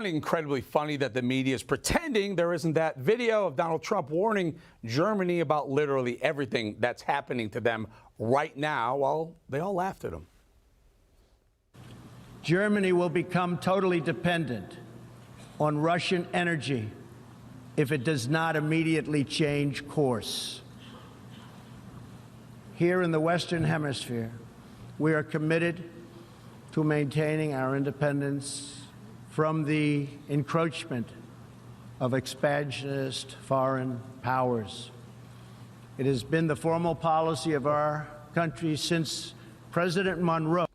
finding incredibly funny that the media is pretending there isn't that video of Donald Trump warning Germany about literally everything that's happening to them right now, while they all laughed at him. Germany will become totally dependent on Russian energy if it does not immediately change course. Here in the Western Hemisphere, we are committed to maintaining our independence from the encroachment of expansionist foreign powers. It has been the formal policy of our country since President Monroe.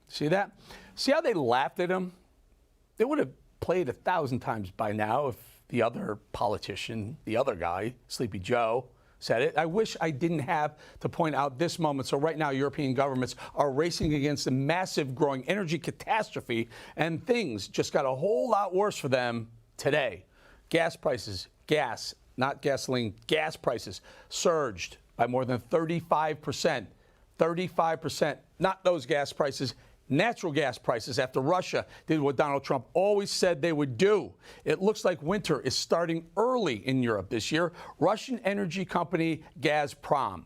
See that? See how they laughed at him? They would have played 1,000 times by now if the other politician, the other guy, Sleepy Joe, said it. I wish I didn't have to point out this moment. So right now, European governments are racing against a massive growing energy catastrophe, and things just got a whole lot worse for them today. Gas prices, not gasoline, gas prices surged by more than 35%. 35%, not those gas prices, natural gas prices, after Russia did what Donald Trump always said they would do. It looks like winter is starting early in Europe this year. Russian energy company Gazprom,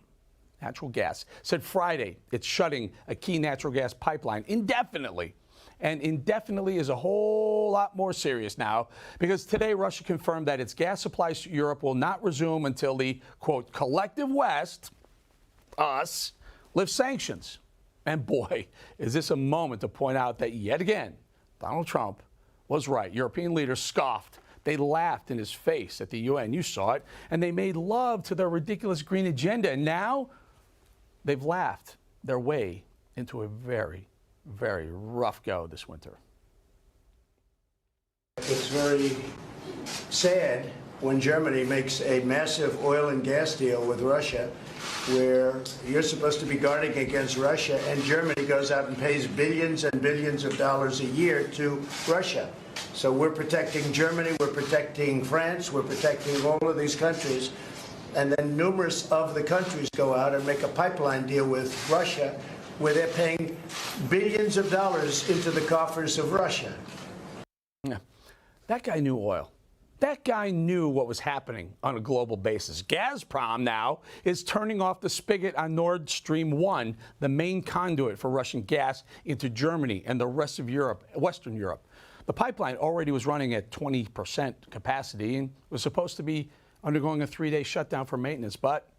natural gas, said Friday it's shutting a key natural gas pipeline indefinitely. And indefinitely is a whole lot more serious now, because today Russia confirmed that its gas supplies to Europe will not resume until the, quote, collective West, us, lifts sanctions. And boy, is this a moment to point out that yet again, Donald Trump was right. European leaders scoffed. They laughed in his face at the UN. You saw it. And they made love to their ridiculous green agenda. And now they've laughed their way into a very, very rough go this winter. It's very sad when Germany makes a massive oil and gas deal with Russia, where you're supposed to be guarding against Russia, and Germany goes out and pays billions and billions of dollars a year to Russia. So we're protecting Germany, we're protecting France, we're protecting all of these countries, and then numerous of the countries go out and make a pipeline deal with Russia, where they're paying billions of dollars into the coffers of Russia. Yeah. That guy knew oil. That guy knew what was happening on a global basis. Gazprom now is turning off the spigot on Nord Stream 1, the main conduit for Russian gas into Germany and the rest of Europe, Western Europe. The pipeline already was running at 20% capacity and was supposed to be undergoing a 3-day shutdown for maintenance. But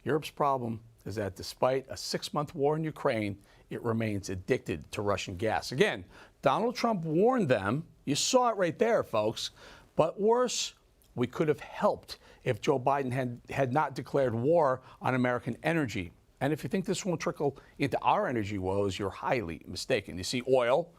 Europe's problem is that despite a 6-month war in Ukraine, it remains addicted to Russian gas. Again, Donald Trump warned them. You saw it right there, folks. But worse, we could have helped if Joe Biden had not declared war on American energy. And if you think this won't trickle into our energy woes, you're highly mistaken. You see, oil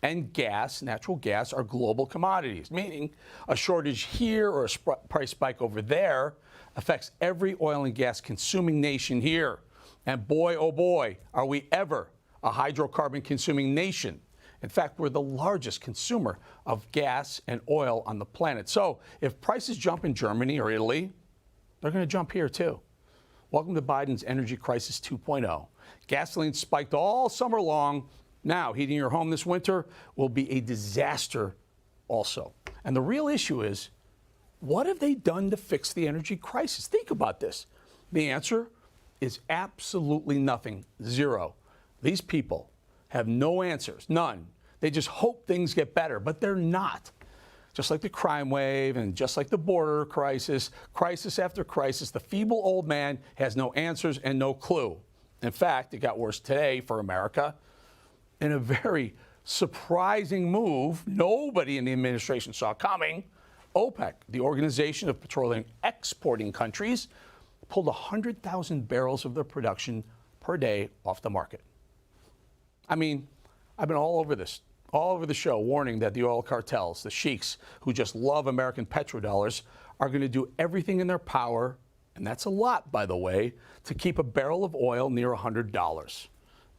and gas, natural gas, are global commodities, meaning a shortage here or a price spike over there affects every oil and gas consuming nation here. And boy, oh boy, are we ever a hydrocarbon consuming nation. In fact, we're the largest consumer of gas and oil on the planet. So if prices jump in Germany or Italy, they're going to jump here too. Welcome to Biden's Energy Crisis 2.0. Gasoline spiked all summer long. Now, heating your home this winter will be a disaster also. And the real issue is, what have they done to fix the energy crisis? Think about this. The answer is absolutely nothing. Zero. These people have no answers, none. They just hope things get better, but they're not. Just like the crime wave and just like the border crisis, crisis after crisis, the feeble old man has no answers and no clue. In fact, it got worse today for America. In a very surprising move nobody in the administration saw coming, OPEC, the Organization of Petroleum Exporting Countries, pulled 100,000 barrels of their production per day off the market. I mean, I've been all over this, all over the show, warning that the oil cartels, the sheiks who just love American petrodollars, are going to do everything in their power, and that's a lot, by the way, to keep a barrel of oil near $100.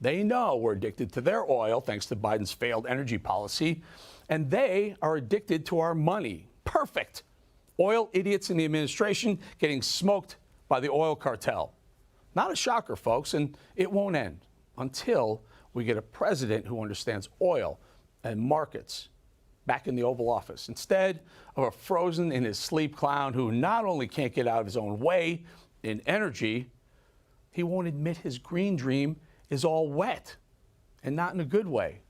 They know we're addicted to their oil, thanks to Biden's failed energy policy, and they are addicted to our money. Perfect. Oil idiots in the administration getting smoked by the oil cartel. Not a shocker, folks, and it won't end until we get a president who understands oil and markets back in the Oval Office. Instead of a frozen in his sleep clown who not only can't get out of his own way in energy, he won't admit his green dream is all wet, and not in a good way.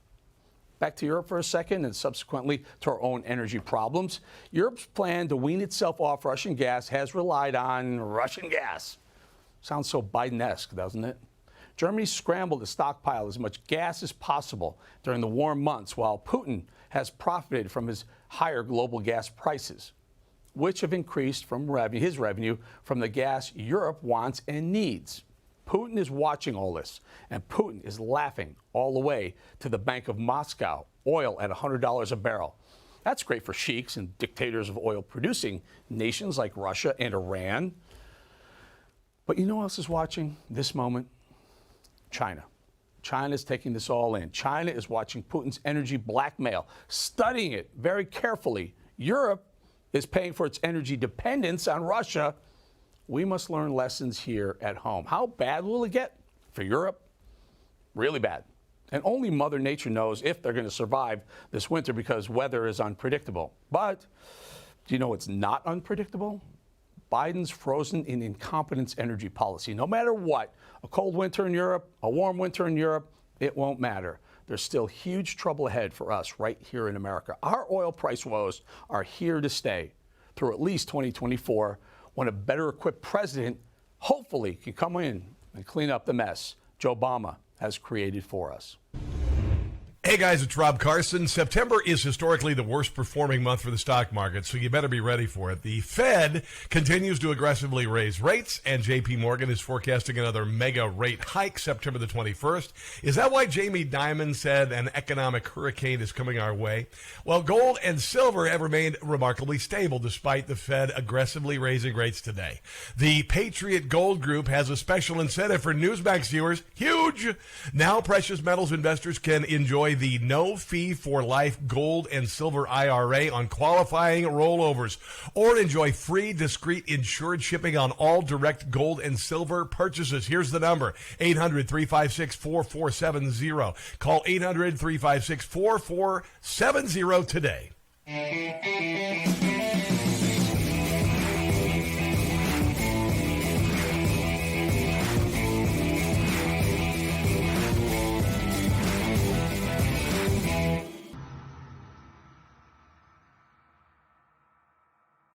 Back to Europe for a second, and subsequently to our own energy problems. Europe's plan to wean itself off Russian gas has relied on Russian gas. Sounds so Biden-esque, doesn't it? Germany scrambled to stockpile as much gas as possible during the warm months, while Putin has profited from his higher global gas prices, which have increased from his revenue from the gas Europe wants and needs. Putin is watching all this, and Putin is laughing all the way to the Bank of Moscow, oil at $100 a barrel. That's great for sheiks and dictators of oil-producing nations like Russia and Iran. But you know who else is watching this moment? China. China is taking this all in. China is watching Putin's energy blackmail, studying it very carefully. Europe is paying for its energy dependence on Russia. We must learn lessons here at home. How bad will it get for Europe? Really bad. And only Mother Nature knows if they're going to survive this winter because weather is unpredictable. But do you know what's not unpredictable? Biden's frozen in incompetence energy policy. No matter what, a cold winter in Europe, a warm winter in Europe, it won't matter. There's still huge trouble ahead for us right here in America. Our oil price woes are here to stay through at least 2024, when a better equipped president hopefully can come in and clean up the mess Joe Obama has created for us. Hey guys, it's Rob Carson. September is historically the worst performing month for the stock market, so you better be ready for it. The Fed continues to aggressively raise rates, and JP Morgan is forecasting another mega rate hike September the 21st. Is that why Jamie Dimon said an economic hurricane is coming our way? Well, gold and silver have remained remarkably stable despite the Fed aggressively raising rates today. The Patriot Gold Group has a special incentive for Newsmax viewers. Huge! Now precious metals investors can enjoy the no-fee for life gold and silver IRA on qualifying rollovers, or enjoy free, discreet, insured shipping on all direct gold and silver purchases. Here's the number, 800-356-4470. Call 800-356-4470 today.